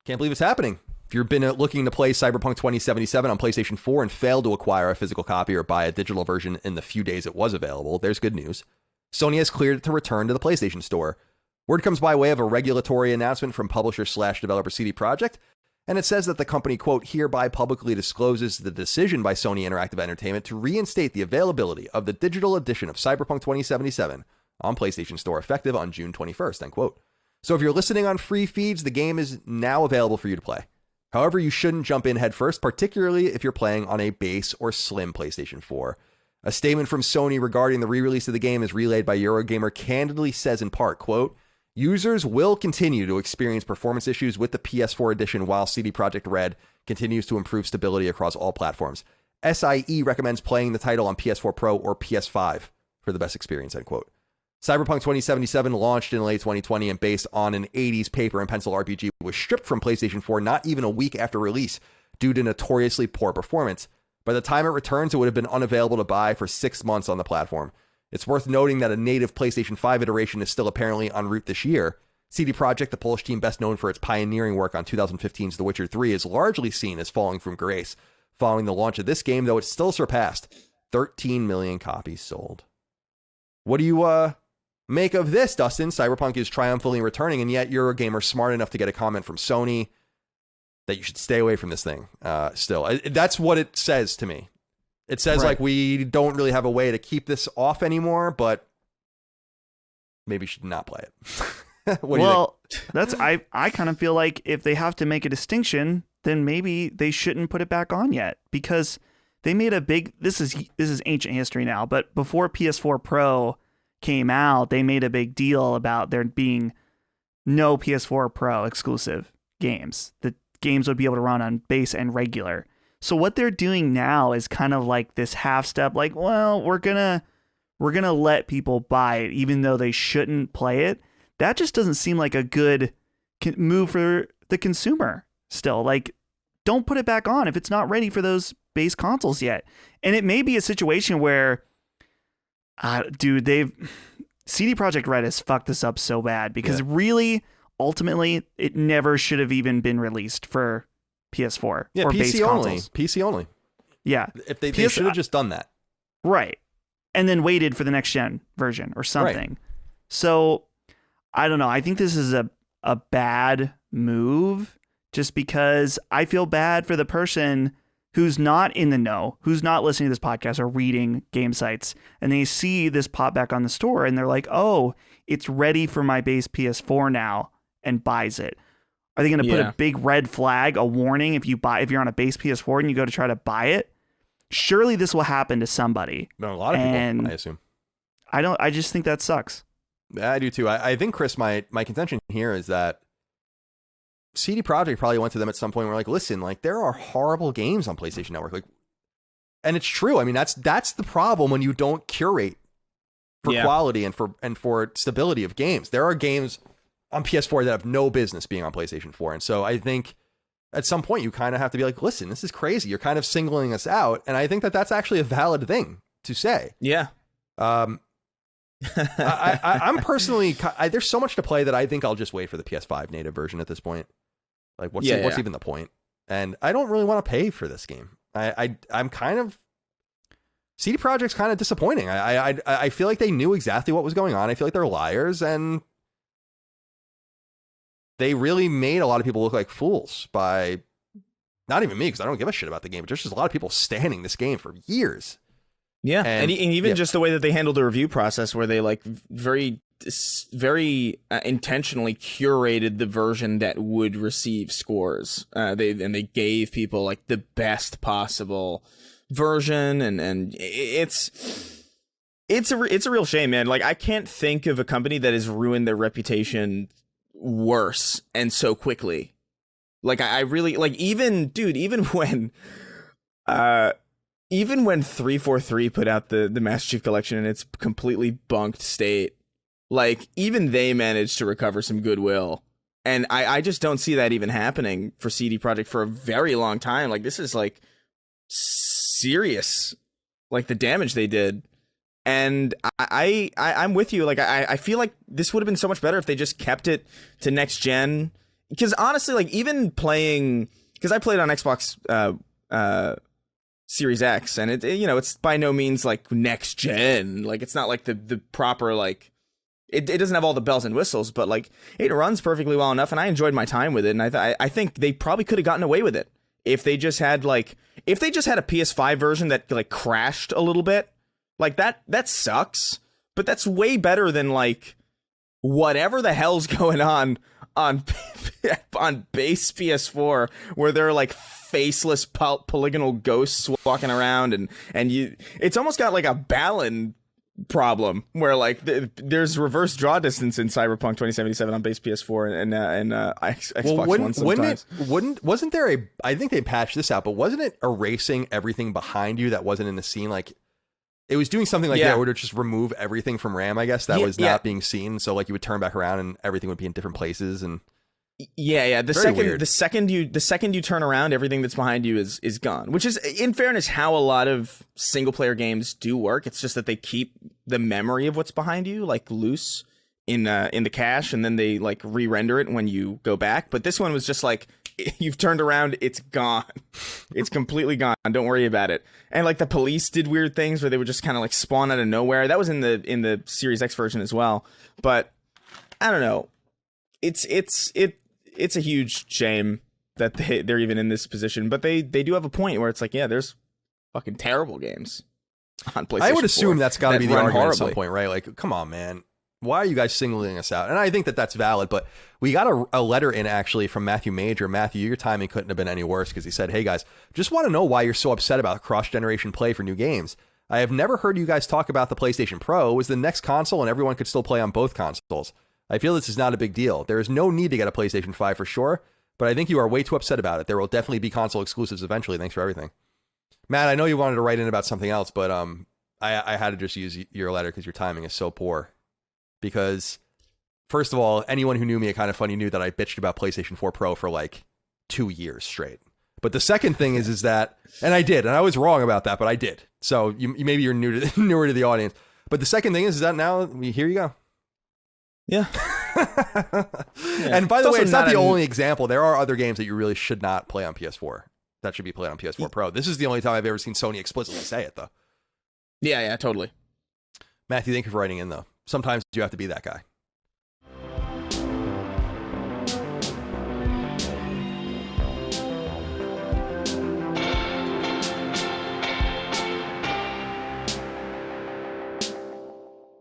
Can't believe it's happening. If you've been looking to play Cyberpunk 2077 on PlayStation 4 and failed to acquire a physical copy or buy a digital version in the few days it was available, there's good news. Sony has cleared it to return to the PlayStation Store. Word comes by way of a regulatory announcement from publisher/developer CD Projekt, and it says that the company, quote, hereby publicly discloses the decision by Sony Interactive Entertainment to reinstate the availability of the digital edition of Cyberpunk 2077 on PlayStation Store effective on June 21st, end quote. So if you're listening on free feeds, the game is now available for you to play. However, you shouldn't jump in headfirst, particularly if you're playing on a base or slim PlayStation 4. A statement from Sony regarding the re-release of the game is relayed by Eurogamer candidly says in part, quote, users will continue to experience performance issues with the PS4 edition while CD Projekt Red continues to improve stability across all platforms. SIE recommends playing the title on PS4 Pro or PS5 for the best experience, end quote. Cyberpunk 2077 launched in late 2020 and based on an 80s paper and pencil RPG was stripped from PlayStation 4 not even a week after release due to notoriously poor performance. By the time it returns, it would have been unavailable to buy for 6 months on the platform. It's worth noting that a native PlayStation 5 iteration is still apparently en route this year. CD Projekt, the Polish team best known for its pioneering work on 2015's The Witcher 3, is largely seen as falling from grace following the launch of this game, though it still surpassed 13 million copies sold. What do you make of this, Dustin? Cyberpunk is triumphantly returning, and yet you're a gamer smart enough to get a comment from Sony that you should stay away from this thing. Still, that's what it says to me. It says right. Like we don't really have a way to keep this off anymore, but maybe you should not play it. What do you think? That's I kind of feel like if they have to make a distinction, then maybe they shouldn't put it back on yet, because they made a big. This is ancient history now, but before PS4 Pro came out, they made a big deal about there being no PS4 Pro exclusive games. The games would be able to run on base and regular. So what they're doing now is kind of like this half step, like, well, we're gonna let people buy it even though they shouldn't play it. That just doesn't seem like a good move for the consumer. Still, like, don't put it back on if it's not ready for those base consoles yet. And it may be a situation where dude, CD Projekt Red has fucked this up so bad because really, ultimately, it never should have even been released for PS4 or PC base only. consoles. PC only. Yeah. If they should have just done that. Right. And then waited for the next gen version or something. Right. So, I don't know. I think this is a bad move just because I feel bad for the person who's not in the know, who's not listening to this podcast or reading game sites, and they see this pop back on the store and they're like, oh, it's ready for my base PS4 now, and buys it. Are they going to put a big red flag, a warning if you're on a base PS4 and you go to try to buy it? Surely this will happen to somebody. No, a lot of people, I assume. I just think that sucks. I do too. I think, Chris, my contention here is that CD Projekt probably went to them at some point and were like, listen, like, there are horrible games on PlayStation Network. Like, and it's true. I mean, that's the problem when you don't curate for quality and for stability of games. There are games on PS4 that have no business being on PlayStation 4. And so I think at some point you kind of have to be like, listen, this is crazy. You're kind of singling us out. And I think that that's actually a valid thing to say. Yeah. I'm personally, there's so much to play that I think I'll just wait for the PS5 native version at this point. Like, what's even the point? And I don't really want to pay for this game. I'm kind of, CD Projekt's kind of disappointing. I feel like they knew exactly what was going on. I feel like they're liars, and they really made a lot of people look like fools by, not even me, because I don't give a shit about the game, but there's just a lot of people standing this game for years. Yeah, and even just the way that they handled the review process, where they like very intentionally curated the version that would receive scores. They gave people like the best possible version, and it's a real shame, man. Like, I can't think of a company that has ruined their reputation worse and so quickly. Like, I really like, even when 343 put out the Master Chief Collection in its completely bunked state, like, even they managed to recover some goodwill. And I just don't see that even happening for CD Projekt for a very long time. Like, this is like serious, like the damage they did. And I'm with you. Like, I feel like this would have been so much better if they just kept it to next gen because honestly, like even playing, because I played on Xbox Series X, and it's by no means like next gen. Like it's not like the proper like. It doesn't have all the bells and whistles, but like it runs perfectly well enough, and I enjoyed my time with it. And I think they probably could have gotten away with it if they just had a PS5 version that like crashed a little bit. Like that sucks, but that's way better than like whatever the hell's going on base PS4, where they're like faceless polygonal ghosts walking around, and it's almost got like a Balan problem where like there's reverse draw distance in Cyberpunk 2077 on base PS4 and Xbox One sometimes. Wasn't there I think they patched this out, but wasn't it erasing everything behind you that wasn't in the scene? Like it was doing something like that where to just remove everything from RAM, I guess, that was not being seen. So like you would turn back around and everything would be in different places. And the second you turn around, everything that's behind you is gone, which is, in fairness, how a lot of single player games do work. It's just that they keep the memory of what's behind you like loose in the cache, and then they like re-render it when you go back. But this one was just like, you've turned around, it's gone. It's completely gone. Don't worry about it. And like the police did weird things where they would just kind of like spawn out of nowhere. That was in the Series X version as well. But I don't know. It's a huge shame that they're even in this position, but they do have a point where it's like, yeah, there's fucking terrible games on PlayStation 4. I would assume that's got to be the argument horribly at some point, right? Like, come on, man. Why are you guys singling us out? And I think that that's valid, but we got a letter in actually from Matthew Major. Matthew, your timing couldn't have been any worse, because he said, hey guys, just want to know why you're so upset about cross-generation play for new games. I have never heard you guys talk about the PlayStation Pro was the next console and everyone could still play on both consoles. I feel this is not a big deal. There is no need to get a PlayStation 5 for sure, but I think you are way too upset about it. There will definitely be console exclusives eventually. Thanks for everything. Matt, I know you wanted to write in about something else, but I had to just use your letter because your timing is so poor. Because, first of all, anyone who knew me at Kind of Funny knew that I bitched about PlayStation 4 Pro for like 2 years straight. But the second thing is that, and I did, and I was wrong about that, but I did. So maybe you're newer to the audience. But the second thing is that now, here you go. Yeah. And by the way, it's not the only example. There are other games that you really should not play on PS4 that should be played on PS4 Pro. This is the only time I've ever seen Sony explicitly say it, though. Yeah, totally. Matthew, thank you for writing in, though. Sometimes you have to be that guy.